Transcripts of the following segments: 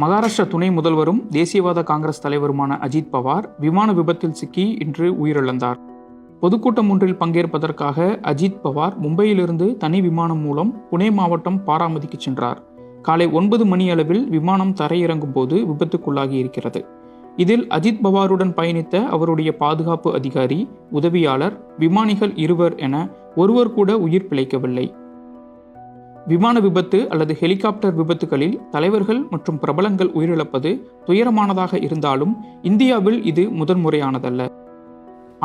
மகாராஷ்டிரா துணை முதல்வரும் தேசியவாத காங்கிரஸ் தலைவருமான அஜித் பவார் விமான விபத்தில் சிக்கி இன்று உயிரிழந்தார். பொதுக்கூட்டம் ஒன்றில் பங்கேற்பதற்காக அஜித் பவார் மும்பையிலிருந்து தனி விமானம் மூலம் புனே மாவட்டம் பாராமதிக்கு சென்றார். காலை 9 மணி அளவில் விமானம் தரையிறங்கும் போது விபத்துக்குள்ளாகி இருக்கிறது. இதில் அஜித் பவாருடன் பயணித்த அவருடைய பாதுகாப்பு அதிகாரி, உதவியாளர், விமானிகள் 2 என ஒருவர் கூட உயிர் பிழைக்கவில்லை. விமான விபத்து அல்லது ஹெலிகாப்டர் விபத்துகளில் தலைவர்கள் மற்றும் பிரபலங்கள் உயிரிழப்பது துயரமானதாக இருந்தாலும் இந்தியாவில் இது முதன்முறையானதல்ல.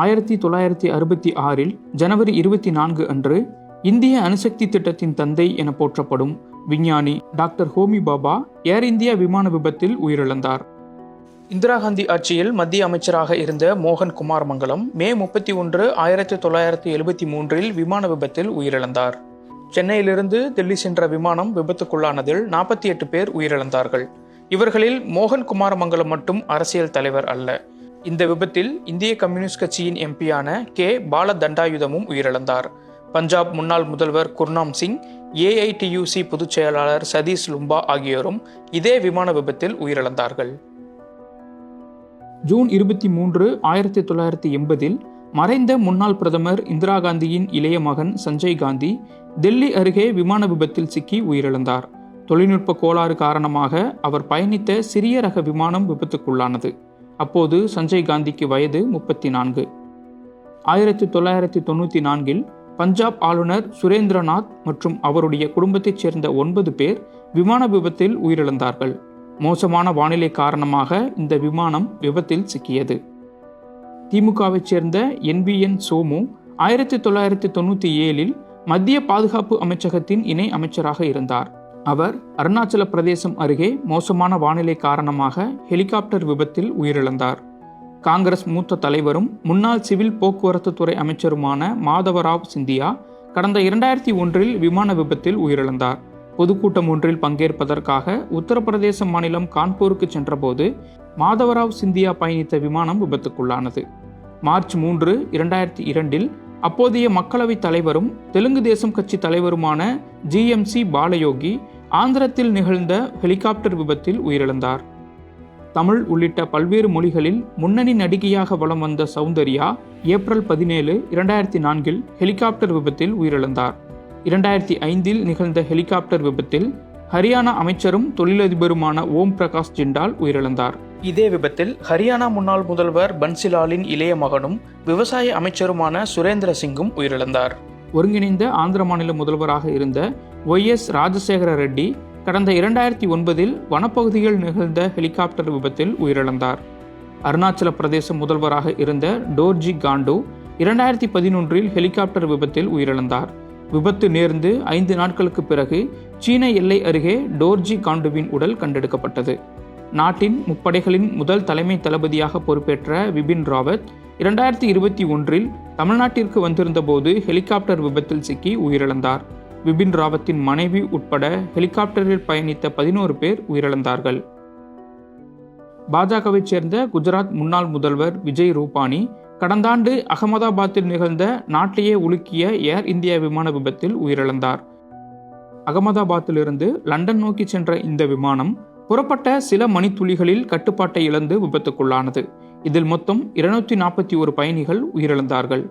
1966 ஜனவரி 24 அன்று இந்திய அணுசக்தி திட்டத்தின் தந்தை என போற்றப்படும் விஞ்ஞானி டாக்டர் ஹோமி பாபா ஏர் இந்தியா விமான விபத்தில் உயிரிழந்தார். இந்திரா காந்தி ஆட்சியில் மத்திய அமைச்சராக இருந்த மோகன் குமார் மங்கலம் மே 31, 1973 விமான விபத்தில் உயிரிழந்தார். சென்னையிலிருந்து டெல்லி சென்ற விமானம் விபத்துக்குள்ளானதில் 48 பேர் உயிரிழந்தார்கள். இவர்களில் மோகன் குமார் மங்கலம் மட்டும் அரசியல் தலைவர் அல்ல. இந்த விபத்தில் இந்திய கம்யூனிஸ்ட் கட்சியின் எம்பியான கே பால தண்டாயுதமும் உயிரிழந்தார். பஞ்சாப் முன்னாள் முதல்வர் குர்னாம் சிங், ஏஐடியூசி பொதுச் செயலாளர் சதீஷ் லும்பா ஆகியோரும் இதே விமான விபத்தில் உயிரிழந்தார்கள். ஜூன் 23, 1980 மறைந்த முன்னாள் பிரதமர் இந்திரா காந்தியின் இளைய மகன் சஞ்சய் காந்தி டெல்லி அருகே விமான விபத்தில் சிக்கி உயிரிழந்தார். தொழில்நுட்ப கோளாறு காரணமாக அவர் பயணித்த சிறிய ரக விமானம் விபத்துக்குள்ளானது. அப்போது சஞ்சய் காந்திக்கு வயது 34. 1994 பஞ்சாப் ஆளுநர் சுரேந்திரநாத் மற்றும் அவருடைய குடும்பத்தைச் சேர்ந்த 9 பேர் விமான விபத்தில் உயிரிழந்தார்கள். மோசமான வானிலை காரணமாக இந்த விமானம் விபத்தில் சிக்கியது. திமுகவைச் சேர்ந்த NBN சோமு 1997 மத்திய பாதுகாப்பு அமைச்சகத்தின் இணை அமைச்சராக இருந்தார். அவர் அருணாச்சல பிரதேசம் அருகே மோசமான வானிலை காரணமாக ஹெலிகாப்டர் விபத்தில் உயிரிழந்தார். காங்கிரஸ் மூத்த தலைவரும் முன்னாள் சிவில் போக்குவரத்து துறை அமைச்சருமான மாதவராவ் சிந்தியா கடந்த 2001 விமான விபத்தில் உயிரிழந்தார். பொதுக்கூட்டம் ஒன்றில் பங்கேற்பதற்காக உத்தரப்பிரதேச மாநிலம் கான்பூருக்கு சென்றபோது மாதவராவ் சிந்தியா பயணித்த விமானம் விபத்துக்குள்ளானது. மார்ச் 3, 2002 அப்போதைய மக்களவைத் தலைவரும் தெலுங்கு தேசம் கட்சி தலைவருமான GMC பாலயோகி ஆந்திரத்தில் நிகழ்ந்த ஹெலிகாப்டர் விபத்தில் உயிரிழந்தார். தமிழ் உள்ளிட்ட பல்வேறு மொழிகளில் முன்னணி நடிகையாக வலம் வந்த சௌந்தர்யா ஏப்ரல் 17, 2004 ஹெலிகாப்டர் விபத்தில் உயிரிழந்தார். 2005 நிகழ்ந்த ஹெலிகாப்டர் விபத்தில் ஹரியானா அமைச்சரும் தொழிலதிபருமான ஓம் பிரகாஷ் ஜிண்டால் உயிரிழந்தார். இதே விபத்தில் ஹரியானா முன்னாள் முதல்வர் பன்சிலாலின் இளைய மகனும் விவசாய அமைச்சருமான சுரேந்திர சிங்கும் உயிரிழந்தார். ஒருங்கிணைந்த ஆந்திர மாநில முதல்வராக இருந்த YS ராஜசேகர ரெட்டி கடந்த 2009 வனப்பகுதியில் நிகழ்ந்த ஹெலிகாப்டர் விபத்தில் உயிரிழந்தார். அருணாச்சல பிரதேச முதல்வராக இருந்த டோர்ஜி காண்டு 2011 ஹெலிகாப்டர் விபத்தில் உயிரிழந்தார். விபத்து நேர்ந்து 5 நாட்களுக்கு பிறகு சீன எல்லை அருகே டோர்ஜி காண்டுவின் உடல் கண்டெடுக்கப்பட்டது. நாட்டின் முப்படைகளின் முதல் தலைமை தளபதியாக பொறுப்பேற்ற பிபின் ராவத் 2021 தமிழ்நாட்டிற்கு வந்திருந்த போது ஹெலிகாப்டர் விபத்தில் சிக்கி உயிரிழந்தார். பிபின் ராவத்தின் மனைவி உட்பட ஹெலிகாப்டரில் பயணித்த 11 பேர் உயிரிழந்தார்கள். பாஜகவைச் சேர்ந்த குஜராத் முன்னாள் முதல்வர் விஜய் ரூபானி கடந்த ஆண்டு அகமதாபாத்தில் நிகழ்ந்த நாட்டையே உலுக்கிய ஏர் இந்தியா விமான விபத்தில் உயிரிழந்தார். அகமதாபாத்திலிருந்து லண்டன் நோக்கி சென்ற இந்த விமானம் புறப்பட்ட சில மணித்துளிகளில் கட்டுப்பாட்டை இழந்து விபத்துக்குள்ளானது. இதில் மொத்தம் 241 பயணிகள் உயிரிழந்தார்கள்.